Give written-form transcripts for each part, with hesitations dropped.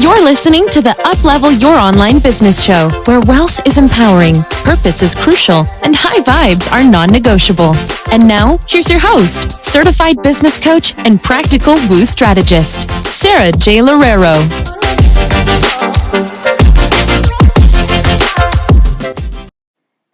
You're listening to the Uplevel Your Online Business Show, where wealth is empowering, purpose is crucial, and high vibes are non-negotiable. And now, here's your host, certified business coach and practical woo strategist, Sarah J. Loureiro.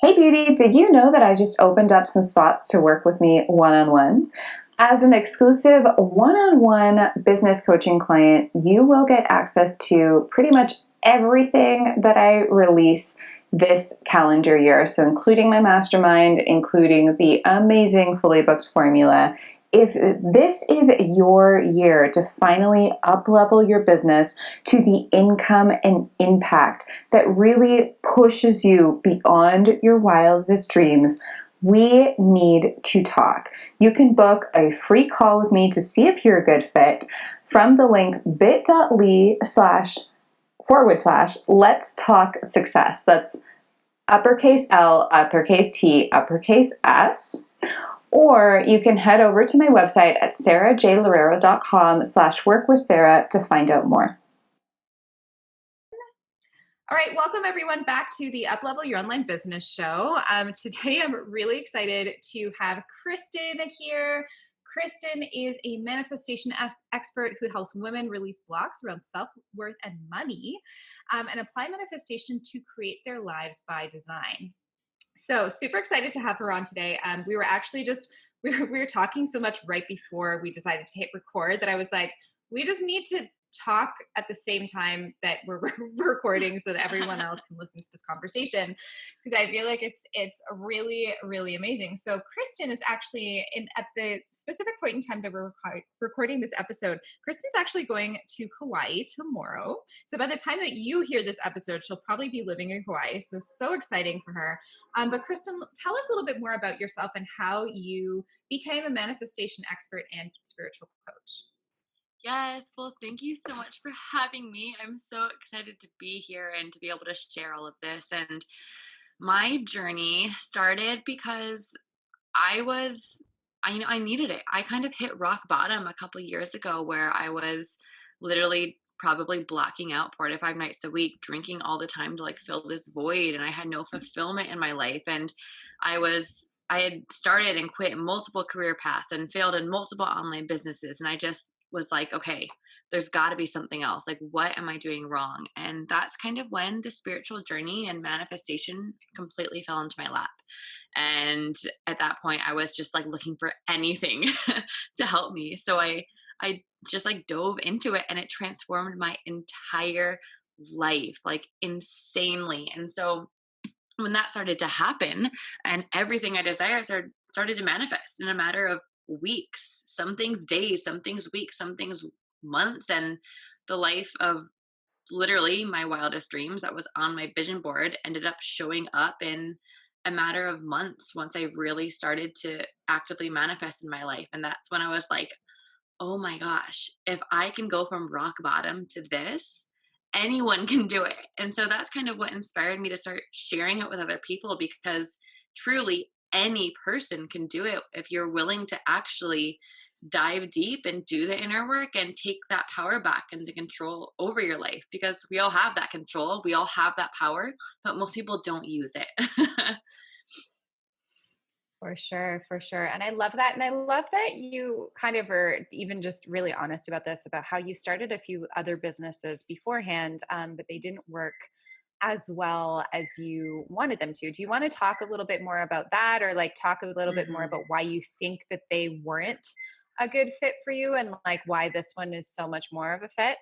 Hey beauty, did you know that I just opened up some spots to work with me one-on-one? As an exclusive one-on-one business coaching client, you will get access to pretty much everything that I release this calendar year. So including my mastermind, including the amazing fully booked formula. If this is your year to finally up-level your business to the income and impact that really pushes you beyond your wildest dreams, we need to talk. You can book a free call with me to see if you're a good fit from the link bit.ly//let's talk success. That's uppercase L, uppercase T, uppercase S. Or you can head over to my website at sarahjloureiro.com/workwithsarah to find out more. All right, welcome everyone back to the Uplevel Your Online Business Show. Today I'm really excited to have Kristen here. Kristen is a manifestation expert who helps women release blocks around self-worth and money and apply manifestation to create their lives by design. So super excited to have her on today. We were actually we were talking so much right before we decided to hit record that I was like, we just need to talk at the same time that we're recording so that everyone else can listen to this conversation, because I feel like it's really, really amazing. So Kristen is actually at the specific point in time that we're recording this episode, Kristen's actually going to Kauai tomorrow. So by the time that you hear this episode, she'll probably be living in Kauai. So exciting for her. But Kristen, tell us a little bit more about yourself and how you became a manifestation expert and spiritual coach. Yes, well, thank you so much for having me. I'm so excited to be here and to be able to share all of this. And my journey started because I needed it. I kind of hit rock bottom a couple years ago where I was literally probably blocking out 4 to 5 nights a week, drinking all the time to like fill this void. And I had no fulfillment in my life. And I had started and quit multiple career paths and failed in multiple online businesses. And I just was like, okay, there's got to be something else. Like, what am I doing wrong? And that's kind of when the spiritual journey and manifestation completely fell into my lap. And at that point, I was just like looking for anything to help me. So I just like dove into it, and it transformed my entire life, like insanely. And so when that started to happen and everything I desired started to manifest in a matter of weeks, some things days, some things weeks, some things months, and the life of literally my wildest dreams that was on my vision board ended up showing up in a matter of months once I really started to actively manifest in my life. And that's when I was like, oh my gosh, if I can go from rock bottom to this, anyone can do it. And so that's kind of what inspired me to start sharing it with other people, because truly any person can do it if you're willing to actually dive deep and do the inner work and take that power back and the control over your life, because we all have that control, we all have that power, but most people don't use it. For sure. And I love that. And I love that you kind of are even just really honest about this, about how you started a few other businesses beforehand, but they didn't work as well as you wanted them to. Do you want to talk a little bit more about that, or like talk a little bit more about why you think that they weren't a good fit for you, and like why this one is so much more of a fit?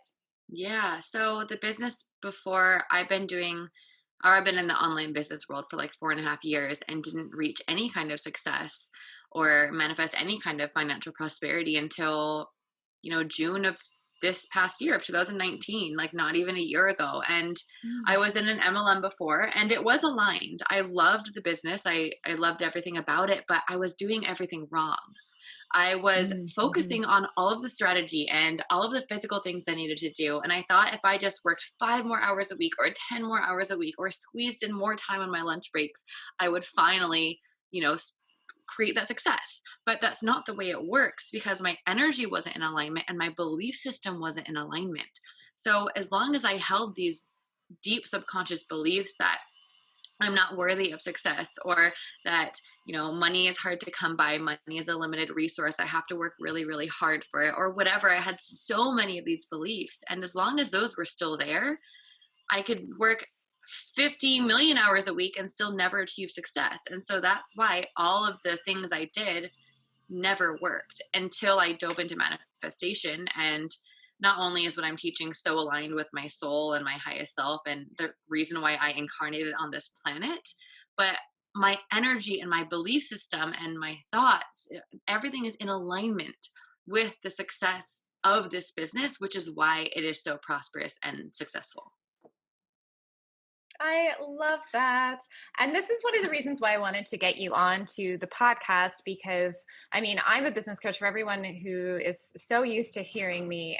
Yeah. So the business before, I've been in the online business world for like 4.5 years and didn't reach any kind of success or manifest any kind of financial prosperity until, June of this past year of 2019, like not even a year ago. And I was in an MLM before, and it was aligned. I loved the business. I loved everything about it, but I was doing everything wrong. I was focusing on all of the strategy and all of the physical things I needed to do. And I thought if I just worked 5 more hours a week or 10 more hours a week or squeezed in more time on my lunch breaks, I would finally, create that success. But that's not the way it works, because my energy wasn't in alignment and my belief system wasn't in alignment. So as long as I held these deep subconscious beliefs that I'm not worthy of success, or that, money is hard to come by, money is a limited resource, I have to work really, really hard for it, or whatever. I had so many of these beliefs. And as long as those were still there, I could work 50 million hours a week and still never achieve success. And so that's why all of the things I did never worked until I dove into manifestation. And not only is what I'm teaching so aligned with my soul and my highest self and the reason why I incarnated on this planet, but my energy and my belief system and my thoughts, everything is in alignment with the success of this business, which is why it is so prosperous and successful. I love that. And this is one of the reasons why I wanted to get you on to the podcast, because I'm a business coach. For everyone who is so used to hearing me,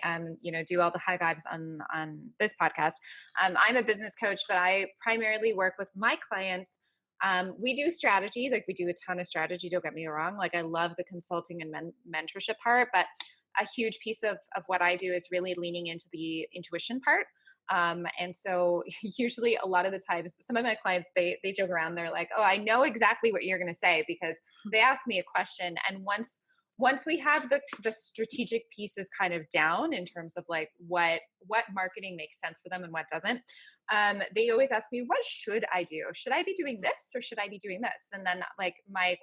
do all the high vibes on this podcast. I'm a business coach, but I primarily work with my clients. We do strategy, like we do a ton of strategy. Don't get me wrong. Like I love the consulting and mentorship part, but a huge piece of what I do is really leaning into the intuition part. And so usually a lot of the times, some of my clients, they joke around. They're like, oh, I know exactly what you're going to say, because they ask me a question. And once we have the strategic pieces kind of down in terms of like what marketing makes sense for them and what doesn't, they always ask me, what should I do? Should I be doing this or should I be doing this? And then like my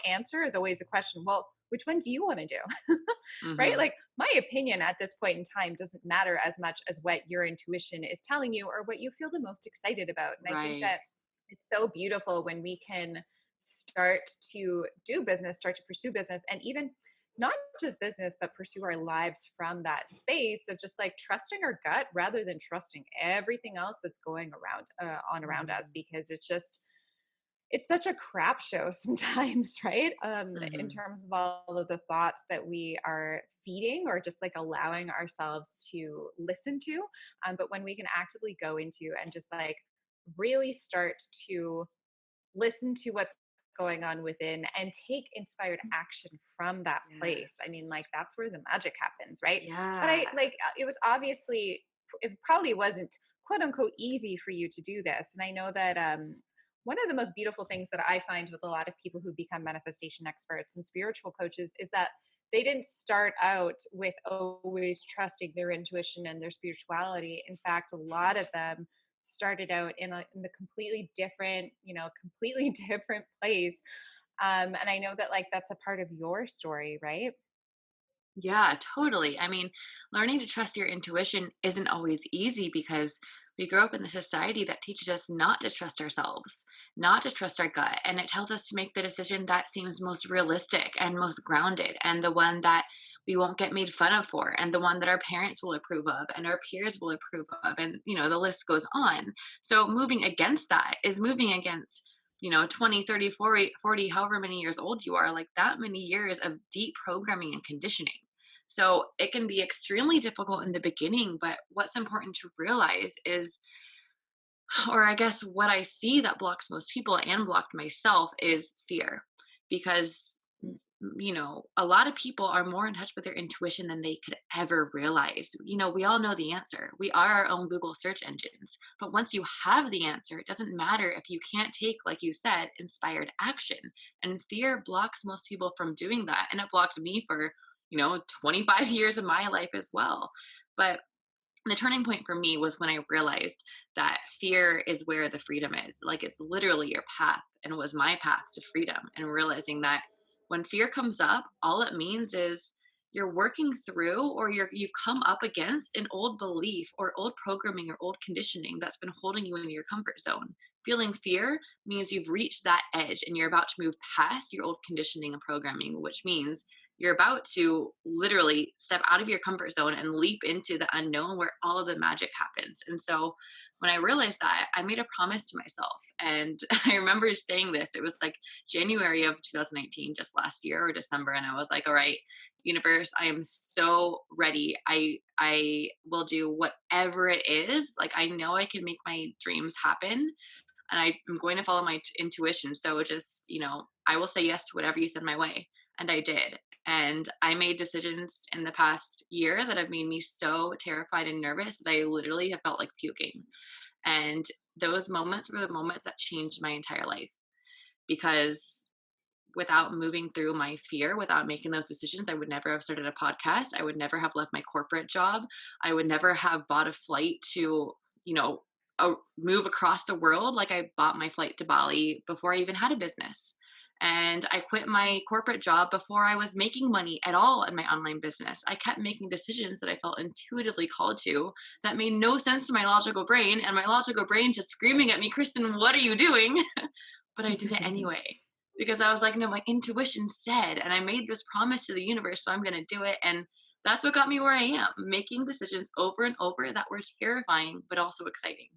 answer is always a question. Well, which one do you want to do? Right? Mm-hmm. Like my opinion at this point in time doesn't matter as much as what your intuition is telling you or what you feel the most excited about. And I think that it's so beautiful when we can start to do business, start to pursue business, and even not just business, but pursue our lives from that space of just like trusting our gut rather than trusting everything else that's going around us, because it's such a crap show sometimes, right? In terms of all of the thoughts that we are feeding or just like allowing ourselves to listen to. But when we can actively go into and just like really start to listen to what's going on within and take inspired action from that place. Like that's where the magic happens, right? Yeah. But it was obviously, it probably wasn't quote unquote easy for you to do this. And I know that one of the most beautiful things that I find with a lot of people who become manifestation experts and spiritual coaches is that they didn't start out with always trusting their intuition and their spirituality. In fact, a lot of them started out in the completely different place. And I know that like that's a part of your story, right? Yeah, totally. Learning to trust your intuition isn't always easy, because we grow up in the society that teaches us not to trust ourselves, not to trust our gut. And it tells us to make the decision that seems most realistic and most grounded, and the one that we won't get made fun of for, and the one that our parents will approve of and our peers will approve of. And, the list goes on. So moving against that is moving against 20, 30, 40, however many years old you are, like that many years of deep programming and conditioning. So it can be extremely difficult in the beginning, but what's important to realize is, or I guess what I see that blocks most people and blocked myself, is fear. Because a lot of people are more in touch with their intuition than they could ever realize. We all know the answer. We are our own Google search engines. But once you have the answer, it doesn't matter if you can't take, like you said, inspired action. And fear blocks most people from doing that. And it blocked me for 25 years of my life as well. But the turning point for me was when I realized that fear is where the freedom is. Like it's literally your path, and it was my path to freedom. And realizing that when fear comes up, all it means is you're working through, or you've come up against an old belief or old programming or old conditioning that's been holding you in your comfort zone. Feeling fear means you've reached that edge and you're about to move past your old conditioning and programming, which means you're about to literally step out of your comfort zone and leap into the unknown where all of the magic happens. And so when I realized that, I made a promise to myself. And I remember saying this, it was like January of 2019, just last year, or December. And I was like, all right, universe, I am so ready. I will do whatever it is. Like, I know I can make my dreams happen. and I'm going to follow my intuition. So just, I will say yes to whatever you send my way. And I did. And I made decisions in the past year that have made me so terrified and nervous that I literally have felt like puking. And those moments were the moments that changed my entire life, because without moving through my fear, without making those decisions, I would never have started a podcast. I would never have left my corporate job. I would never have bought a flight to, you know, move across the world. Like, I bought my flight to Bali before I even had a business. And I quit my corporate job before I was making money at all in my online business. I kept making decisions that I felt intuitively called to that made no sense to my logical brain. And my logical brain just screaming at me, Kristen, what are you doing? But I did it anyway, because I was like, no, my intuition said, and I made this promise to the universe, so I'm going to do it. And that's what got me where I am, making decisions over and over that were terrifying, but also exciting.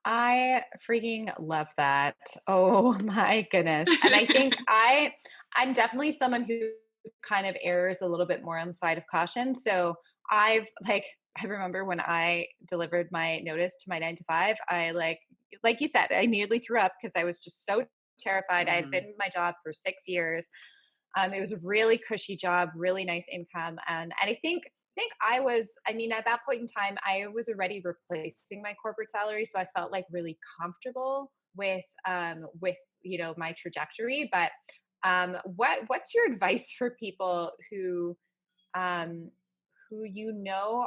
I freaking love that. Oh my goodness. And I think I'm definitely someone who kind of errs a little bit more on the side of caution. So I remember when I delivered my notice to my 9 to 5, I like you said, I nearly threw up because I was just so terrified. I had been in my job for 6 years. It was a really cushy job, really nice income, and I think I was. I mean, at that point in time, I was already replacing my corporate salary, so I felt like really comfortable with my trajectory. But what's your advice for people um, who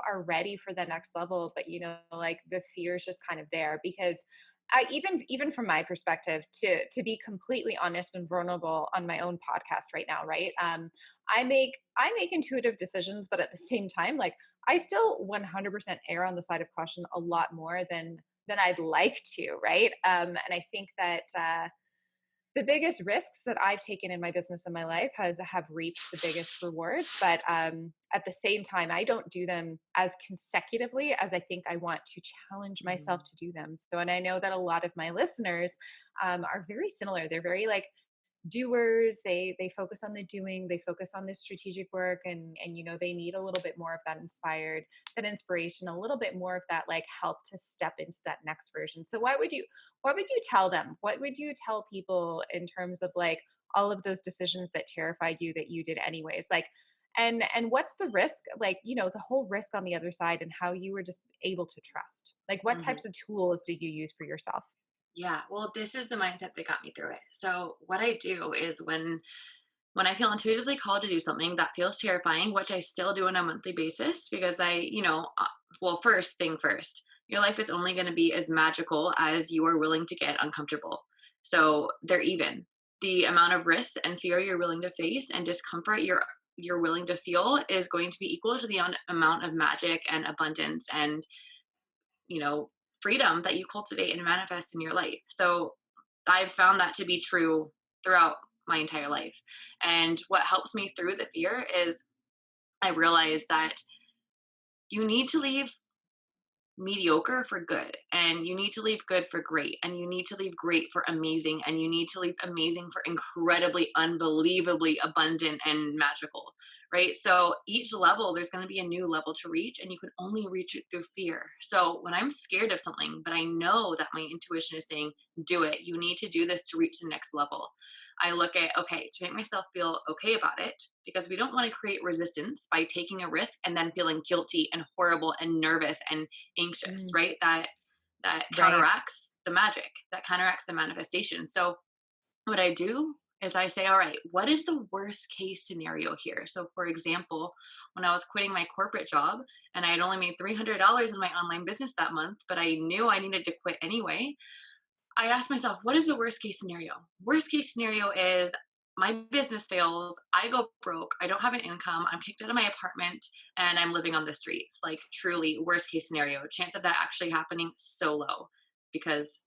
are ready for the next level, but like the fear is just kind of there? Because even from my perspective, to be completely honest and vulnerable on my own podcast right now, right? I make intuitive decisions, but at the same time, like, I still 100% err on the side of caution a lot more than I'd like to, right? And I think that the biggest risks that I've taken in my business and my life have reaped the biggest rewards. But at the same time, I don't do them as consecutively as I think I want to challenge myself to do them. So, and I know that a lot of my listeners are very similar. They're very like doers. They focus on the doing, they focus on the strategic work, and they need a little bit more of that inspiration, a little bit more of that like help to step into that next version. So what would you tell them? What would you tell people in terms of like all of those decisions that terrified you that you did anyways? Like, and what's the risk, like, the whole risk on the other side, and how you were just able to trust? Like, what Mhm. types of tools do you use for yourself? Yeah, well, this is the mindset that got me through it. So what I do is when I feel intuitively called to do something that feels terrifying, which I still do on a monthly basis, because well, first thing first, your life is only going to be as magical as you are willing to get uncomfortable. So they're even. The amount of risk and fear you're willing to face and discomfort you're willing to feel is going to be equal to the amount of magic and abundance and you know, freedom that you cultivate and manifest in your life. So I've found that to be true throughout my entire life. And what helps me through the fear is I realize that you need to leave mediocre for good, and you need to leave good for great, and you need to leave great for amazing, and you need to leave amazing for incredibly unbelievably abundant and magical, right? So each level there's going to be a new level to reach, and you can only reach it through fear. So when I'm scared of something but I know that my intuition is saying do it, you need to do this to reach the next level, I look at, okay, to make myself feel okay about it, because we don't want to create resistance by taking a risk and then feeling guilty and horrible and nervous and anxious, Mm, right? That right. counteracts the magic, that counteracts the manifestation. So what I do is I say, all right, what is the worst case scenario here? So for example, when I was quitting my corporate job and I had only made $300 in my online business that month, but I knew I needed to quit anyway, I asked myself, what is the worst case scenario? Worst case scenario is my business fails, I go broke, I don't have an income, I'm kicked out of my apartment, and I'm living on the streets. Like, truly, worst case scenario. Chance of that actually happening so low, because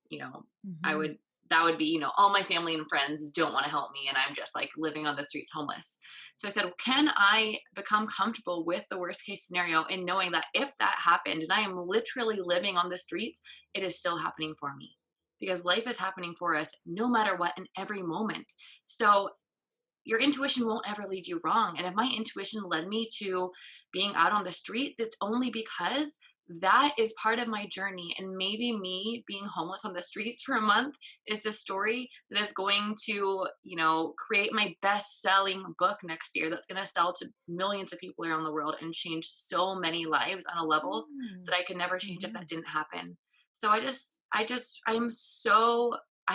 I Mhm. would that would be, all my family and friends don't want to help me, and I'm just like living on the streets homeless. So I said, can I become comfortable with the worst case scenario and knowing that if that happened and I am literally living on the streets, it is still happening for me, because life is happening for us no matter what in every moment. So your intuition won't ever lead you wrong. And if my intuition led me to being out on the street, it's only because that is part of my journey. And maybe me being homeless on the streets for a month is the story that is going to, create my best selling book next year that's going to sell to millions of people around the world and change so many lives on a level Mm. that I could never change if Mhm. that didn't happen. So I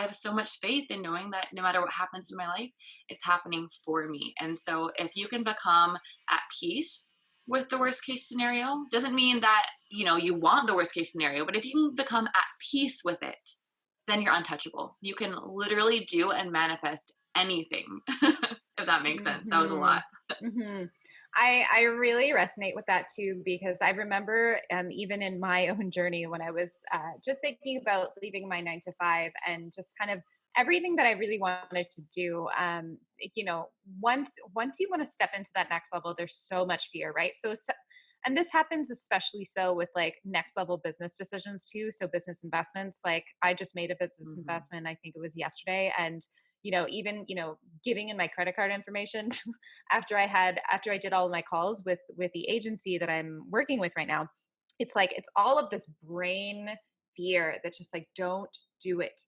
have so much faith in knowing that no matter what happens in my life, it's happening for me. And so if you can become at peace with the worst case scenario, doesn't mean that, you want the worst case scenario, but if you can become at peace with it, then you're untouchable. You can literally do and manifest anything. If that makes sense. That was a lot. Mhm. Mhm. I really resonate with that too, because I remember even in my own journey when I was just thinking about leaving my 9 to 5 and just kind of everything that I really wanted to do. Once you want to step into that next level, there's so much fear, right? And this happens especially so with like next level business decisions too. So business investments, like I just made a business Mhm. investment, I think it was yesterday, and even giving in my credit card information after I did all of my calls with the agency that I'm working with right now. It's like it's all of this brain fear that's just like, don't do it,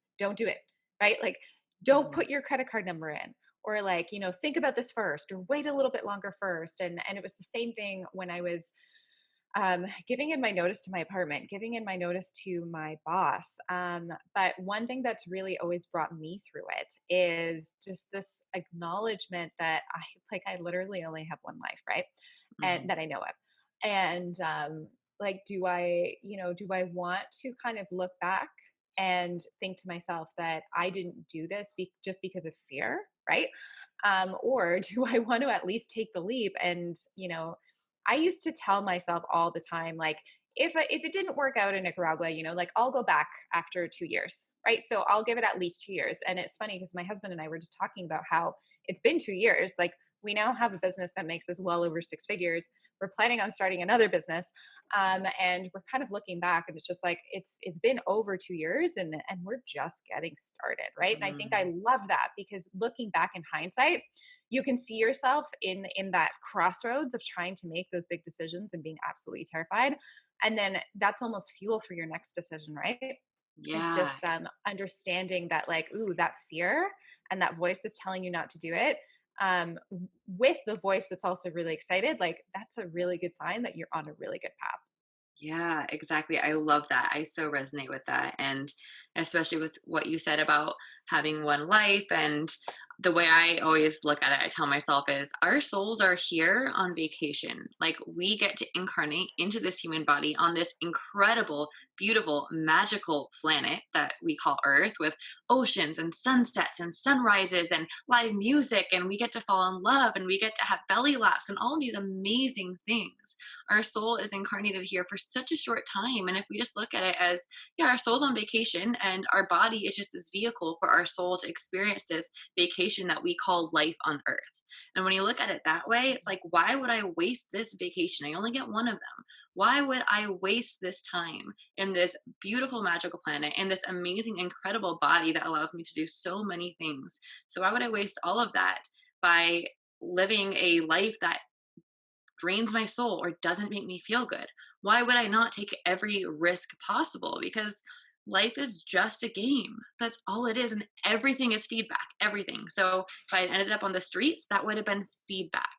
right? Like, don't Mhm. put your credit card number in, or like, think about this first, or wait a little bit longer first. And it was the same thing when I was giving in my notice to my apartment, giving in my notice to my boss. But one thing that's really always brought me through it is just this acknowledgement that I literally only have one life, right? And Mhm. that I know of. And like, do I want to kind of look back and think to myself that I didn't do this just because of fear, right? Or do I want to at least take the leap and, I used to tell myself all the time, like, if it didn't work out in Nicaragua, like I'll go back after 2 years, right? So I'll give it at least 2 years. And it's funny because my husband and I were just talking about how it's been 2 years. Like we now have a business that makes us well over 6 figures. We're planning on starting another business, and we're kind of looking back, and it's just like it's been over 2 years, and we're just getting started, right? And I think I Mhm. love that because looking back in hindsight, you can see yourself in that crossroads of trying to make those big decisions and being absolutely terrified, and then that's almost fuel for your next decision, right? It's Yeah. just understanding that, like, ooh, that fear and that voice that's telling you not to do it, with the voice that's also really excited, like that's a really good sign that you're on a really good path. Yeah, exactly. I love that. I so resonate with that. And especially with what you said about having one life. And the way I always look at it, I tell myself is our souls are here on vacation. Like we get to incarnate into this human body on this incredible, beautiful, magical planet that we call Earth, with oceans and sunsets and sunrises and live music. And we get to fall in love and we get to have belly laughs and all these amazing things. Our soul is incarnated here for such a short time. And if we just look at it as, yeah, our soul's on vacation and our body is just this vehicle for our soul to experience this vacation that we call life on earth. And when you look at it that way, it's like, why would I waste this vacation? I only get one of them. Why would I waste this time in this beautiful, magical planet, in this amazing, incredible body that allows me to do so many things? So, why would I waste all of that by living a life that drains my soul or doesn't make me feel good? Why would I not take every risk possible? Because life is just a game. That's all it is. And everything is feedback, everything. So if I had ended up on the streets, that would have been feedback.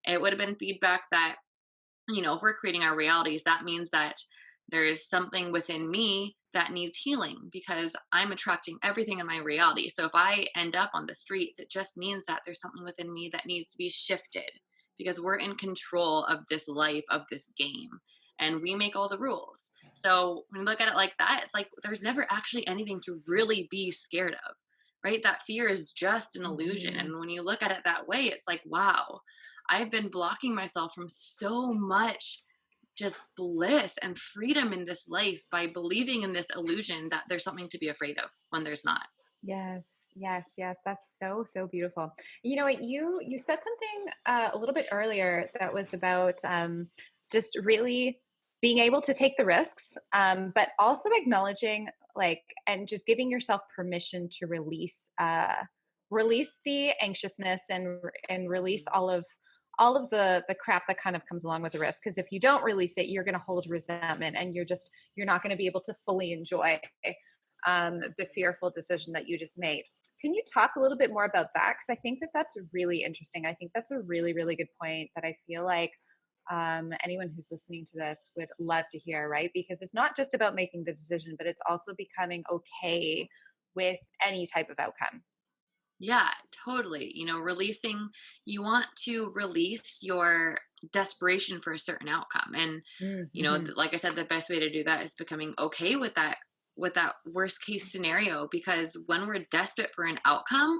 It would have been feedback that, if we're creating our realities, that means that there is something within me that needs healing because I'm attracting everything in my reality. So if I end up on the streets, it just means that there's something within me that needs to be shifted because we're in control of this life, of this game, and we make all the rules. So when you look at it like that, it's like there's never actually anything to really be scared of, right? That fear is just an illusion. Mhm. And when you look at it that way, it's like, wow, I've been blocking myself from so much just bliss and freedom in this life by believing in this illusion that there's something to be afraid of when there's not. Yes, yes, yes. That's so, so beautiful. You know what? You said something a little bit earlier that was about just really being able to take the risks, but also acknowledging, like, and just giving yourself permission to release the anxiousness and release Mhm. all of the crap that kind of comes along with the risk. Because if you don't release it, you're going to hold resentment, and you're not going to be able to fully enjoy the fearful decision that you just made. Can you talk a little bit more about that? Because I think that that's really interesting. I think that's a really, really good point that I feel like anyone who's listening to this would love to hear, right? Because it's not just about making the decision, but it's also becoming okay with any type of outcome. Yeah, totally. You want to release your desperation for a certain outcome. And, Mm-hmm. like I said, the best way to do that is becoming okay with that worst case scenario. Because when we're desperate for an outcome,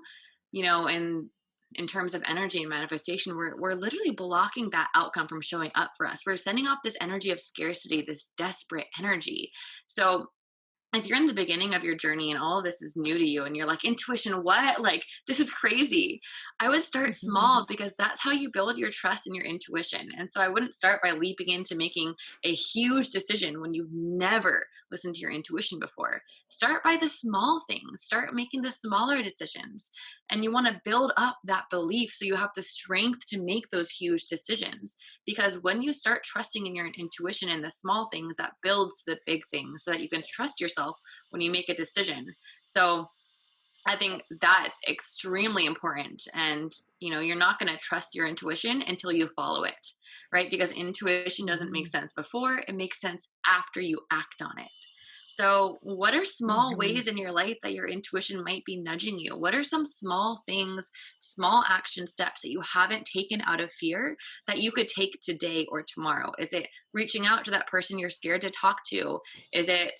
and in terms of energy and manifestation, we're literally blocking that outcome from showing up for us. We're sending off this energy of scarcity, this desperate energy. So if you're in the beginning of your journey and all of this is new to you and you're like, intuition, what? Like, this is crazy. I would start small, because that's how you build your trust in your intuition. And so I wouldn't start by leaping into making a huge decision when you've never listened to your intuition before. Start by the small things, start making the smaller decisions. And you want to build up that belief so you have the strength to make those huge decisions. Because when you start trusting in your intuition and the small things, that builds the big things so that you can trust yourself when you make a decision. So I think that's extremely important. And, you're not going to trust your intuition until you follow it, right? Because intuition doesn't make sense before, it makes sense after you act on it. So, what are small Mm-hmm. ways in your life that your intuition might be nudging you? What are some small things, small action steps that you haven't taken out of fear that you could take today or tomorrow? Is it reaching out to that person you're scared to talk to? Is it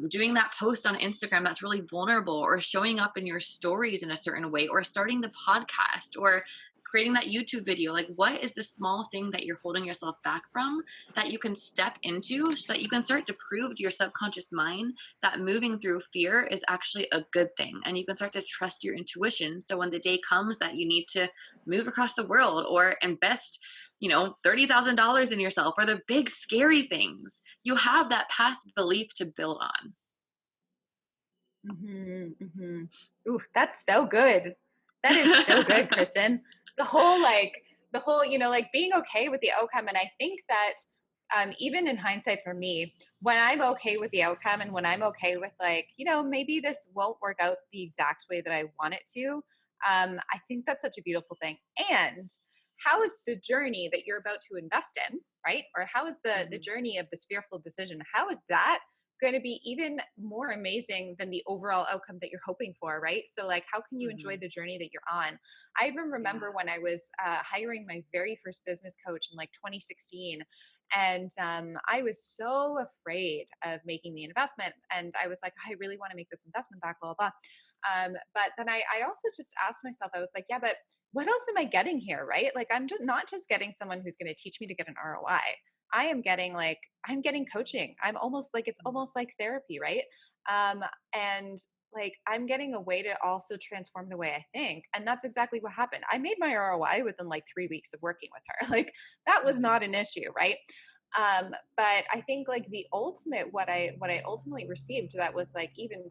doing that post on Instagram that's really vulnerable, or showing up in your stories in a certain way, or starting the podcast, or creating that YouTube video? Like, what is the small thing that you're holding yourself back from that you can step into so that you can start to prove to your subconscious mind that moving through fear is actually a good thing, and you can start to trust your intuition. So when the day comes that you need to move across the world or invest, $30,000 in yourself, or the big scary things, you have that past belief to build on. Mm-hmm, mm-hmm. Ooh, that's so good. That is so good, Kristen. The whole, like being okay with the outcome. And I think that even in hindsight for me, when I'm okay with the outcome and when I'm okay with maybe this won't work out the exact way that I want it to, I think that's such a beautiful thing. And how is the journey that you're about to invest in, right? Or how is the Mhm. journey of this fearful decision? How is that going to be even more amazing than the overall outcome that you're hoping for, right? So, like, how can you enjoy Mhm. the journey that you're on? I even Yeah. remember when I was hiring my very first business coach in like 2016, and I was so afraid of making the investment, and I was like, I really want to make this investment back, blah blah. But then I also just asked myself, I was like, yeah, but what else am I getting here, right? Like, I'm just not just getting someone who's going to teach me to get an ROI. I'm getting coaching. I'm almost like, it's almost like therapy, right? And like, I'm getting a way to also transform the way I think. And that's exactly what happened. I made my ROI within like 3 weeks of working with her. Like, that was Mhm. not an issue, right? But I think like the ultimate, what I ultimately received that was like even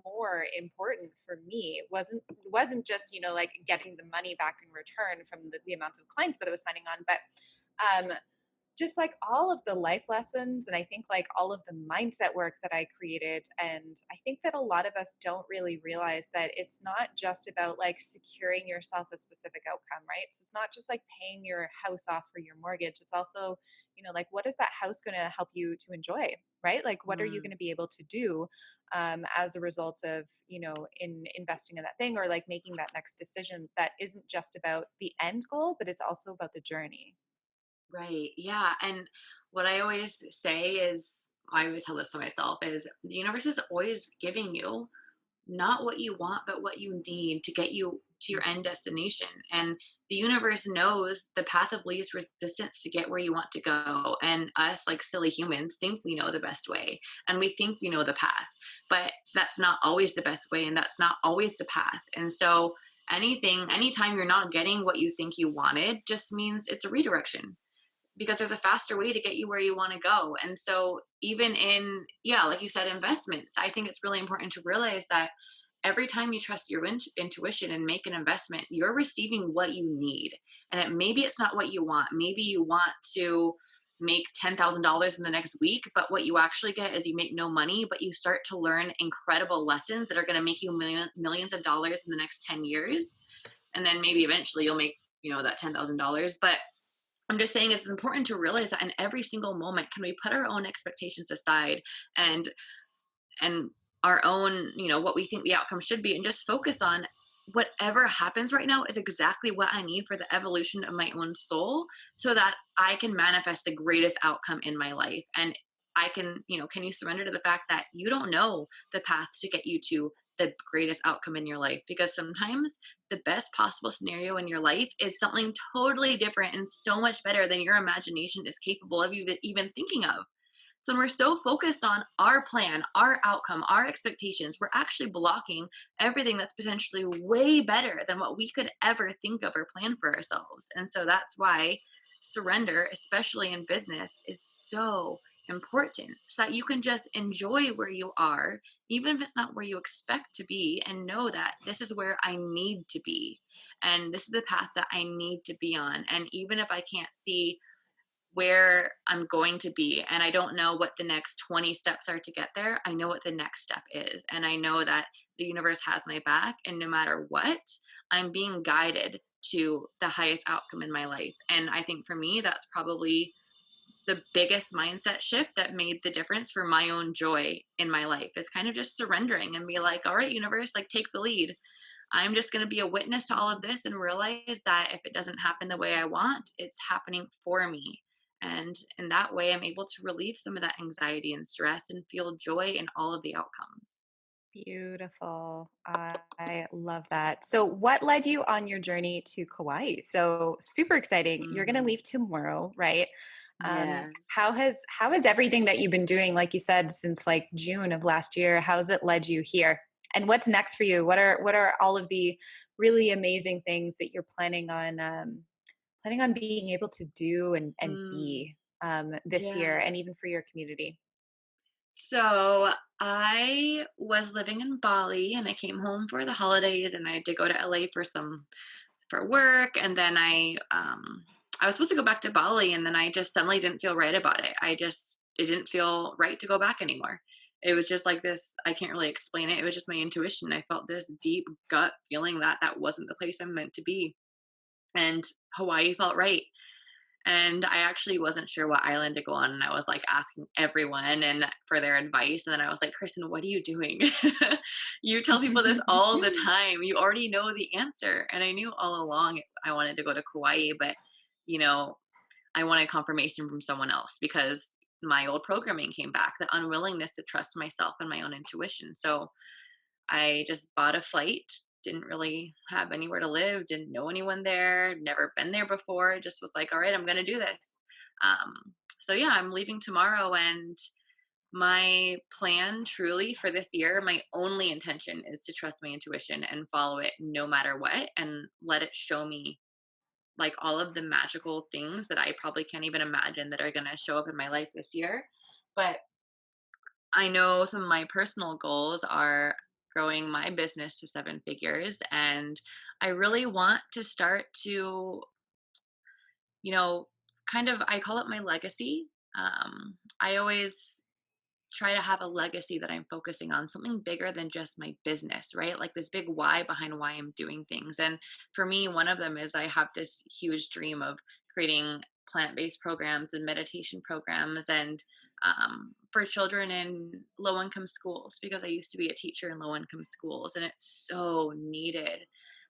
more important for me wasn't just, like getting the money back in return from the amount of clients that I was signing on, but just like all of the life lessons, and I think like all of the mindset work that I created. And I think that a lot of us don't really realize that it's not just about like securing yourself a specific outcome, right? So it's not just like paying your house off for your mortgage. It's also, like, what is that house going to help you to enjoy, right? Like, what are you going Mm. to be able to do as a result of, in investing in that thing, or like making that next decision that isn't just about the end goal, but it's also about the journey. Right. Yeah. And what I always say is, I always tell this to myself, is the universe is always giving you not what you want, but what you need to get you to your end destination. And the universe knows the path of least resistance to get where you want to go. And us, like silly humans, think we know the best way, and we think we know the path, but that's not always the best way. And that's not always the path. And so, anytime you're not getting what you think you wanted, just means it's a redirection, because there's a faster way to get you where you want to go. And so, even in, yeah, like you said, investments, I think it's really important to realize that every time you trust your intuition and make an investment, you're receiving what you need. And maybe it's not what you want. Maybe you want to make $10,000 in the next week, but what you actually get is you make no money, but you start to learn incredible lessons that are going to make you millions of dollars in the next 10 years. And then maybe eventually you'll make, that $10,000. But I'm just saying it's important to realize that in every single moment, can we put our own expectations aside and our own, what we think the outcome should be, and just focus on whatever happens right now is exactly what I need for the evolution of my own soul, so that I can manifest the greatest outcome in my life. And I can, can you surrender to the fact that you don't know the path to get you to the greatest outcome in your life? Because sometimes the best possible scenario in your life is something totally different and so much better than your imagination is capable of even thinking of. So when we're so focused on our plan, our outcome, our expectations, we're actually blocking everything that's potentially way better than what we could ever think of or plan for ourselves. And so that's why surrender, especially in business, is so important, so that you can just enjoy where you are, even if it's not where you expect to be, and know that this is where I need to be. And this is the path that I need to be on. And even if I can't see where I'm going to be, and I don't know what the next 20 steps are to get there, I know what the next step is. And I know that the universe has my back, and no matter what, I'm being guided to the highest outcome in my life. And I think for me, that's probably the biggest mindset shift that made the difference for my own joy in my life, is kind of just surrendering and be like, all right, universe, like, take the lead. I'm just going to be a witness to all of this, and realize that if it doesn't happen the way I want, it's happening for me. And in that way, I'm able to relieve some of that anxiety and stress and feel joy in all of the outcomes. Beautiful. I love that. So, what led you on your journey to Kauai? So, super exciting. You're going to Mm, leave tomorrow, right? yeah. How has everything that you've been doing, like you said, since like June of last year, how's it led you here? And what's next for you? What are all of the really amazing things that you're planning on being able to do and Mm, be this year, yeah. and even for your community? So I was living in Bali, and I came home for the holidays, and I had to go to LA for work. And then I was supposed to go back to Bali, and then I just suddenly didn't feel right about it. It didn't feel right to go back anymore. It was just like this, I can't really explain it. It was just my intuition. I felt this deep gut feeling that that wasn't the place I'm meant to be. And Hawaii felt right. And I actually wasn't sure what island to go on, and I was, like, asking everyone and for their advice, and then I was like, "Kristen, what are you doing? You tell people this all the time. You already know the answer." And I knew all along I wanted to go to Kauai, but, you know, I wanted confirmation from someone else, because my old programming came back, the unwillingness to trust myself and my own intuition. So I just bought a flight, didn't really have anywhere to live, didn't know anyone there, never been there before, just was like, all right, I'm going to do this. So yeah, I'm leaving tomorrow, and my plan truly for this year, my only intention is to trust my intuition and follow it no matter what, and let it show me like all of the magical things that I probably can't even imagine that are going to show up in my life this year. But I know some of my personal goals are growing my business to seven figures. And I really want to start to, you know, kind of, I call it my legacy. I always try to have a legacy that I'm focusing on, something bigger than just my business, right? Like this big why behind why I'm doing things. And for me, one of them is I have this huge dream of creating plant-based programs and meditation programs, and for children in low-income schools, because I used to be a teacher in low-income schools, and it's so needed.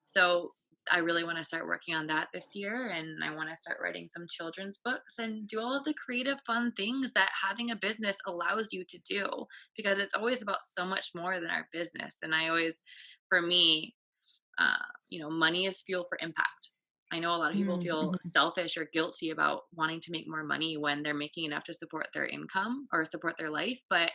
So I really want to start working on that this year, and I want to start writing some children's books and do all of the creative, fun things that having a business allows you to do, because it's always about so much more than our business. And I always, for me, money is fuel for impact. I know a lot of people feel Mm-hmm. selfish or guilty about wanting to make more money when they're making enough to support their income or support their life. But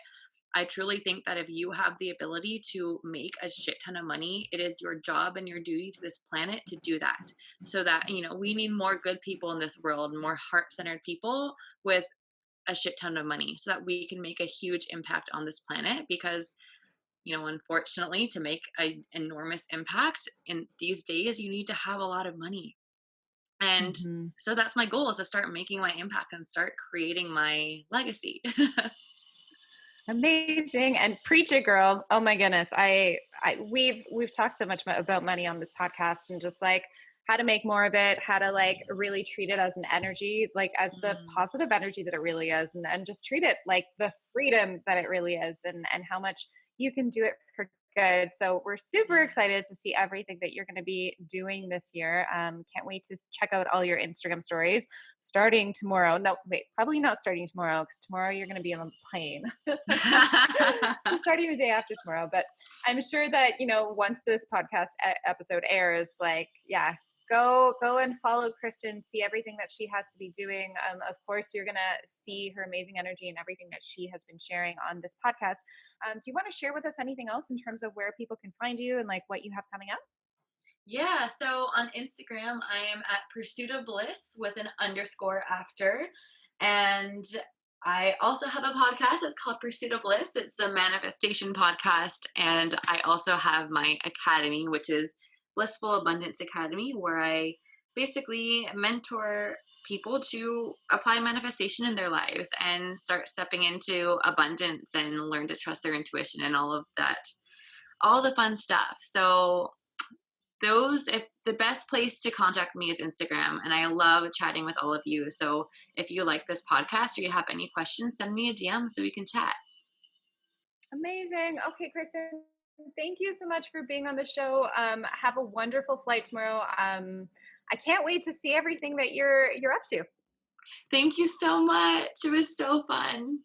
I truly think that if you have the ability to make a shit ton of money, it is your job and your duty to this planet to do that. So that, we need more good people in this world, more heart centered people with a shit ton of money, so that we can make a huge impact on this planet. Because unfortunately, to make an enormous impact in these days, you need to have a lot of money. And so that's my goal, is to start making my impact and start creating my legacy. Amazing. And preach it, girl. Oh my goodness. We've talked so much about money on this podcast, and just like how to make more of it, how to like really treat it as an energy, like as the positive energy that it really is, and just treat it like the freedom that it really is, and how much you can do it for good. So we're super excited to see everything that you're going to be doing this year. Can't wait to check out all your Instagram stories starting tomorrow. No, wait, probably not starting tomorrow, because tomorrow you're going to be on a plane. Starting the day after tomorrow. But I'm sure that, once this podcast episode airs, go and follow Kristen, see everything that she has to be doing. Of course, you're going to see her amazing energy and everything that she has been sharing on this podcast. Do you want to share with us anything else in terms of where people can find you and like what you have coming up? Yeah, so on Instagram, I am at Pursuit of Bliss with an _ after. And I also have a podcast. It's called Pursuit of Bliss. It's a manifestation podcast. And I also have my academy, which is Blissful Abundance Academy, where I basically mentor people to apply manifestation in their lives and start stepping into abundance and learn to trust their intuition and all of that, all the fun stuff. So if the best place to contact me is Instagram, and I love chatting with all of you. So if you like this podcast or you have any questions, send me a DM so we can chat. Amazing. Okay, Kristen, thank you so much for being on the show. Have a wonderful flight tomorrow. I can't wait to see everything that you're up to. Thank you so much. It was so fun.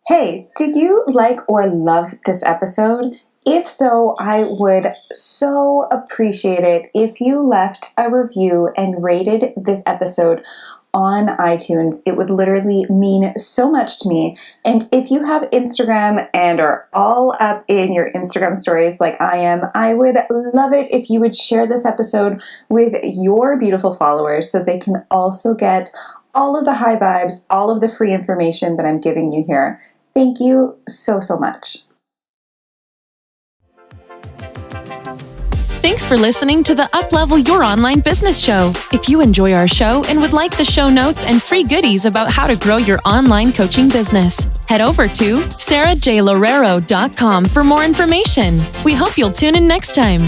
Hey, did you like or love this episode? If so, I would so appreciate it if you left a review and rated this episode on iTunes. It would literally mean so much to me. And if you have Instagram and are all up in your Instagram stories like I am, I would love it if you would share this episode with your beautiful followers so they can also get all of the high vibes, all of the free information that I'm giving you here. Thank you so, so much. Thanks for listening to the Uplevel Your Online Business Show. If you enjoy our show and would like the show notes and free goodies about how to grow your online coaching business, head over to sarahjlorero.com for more information. We hope you'll tune in next time.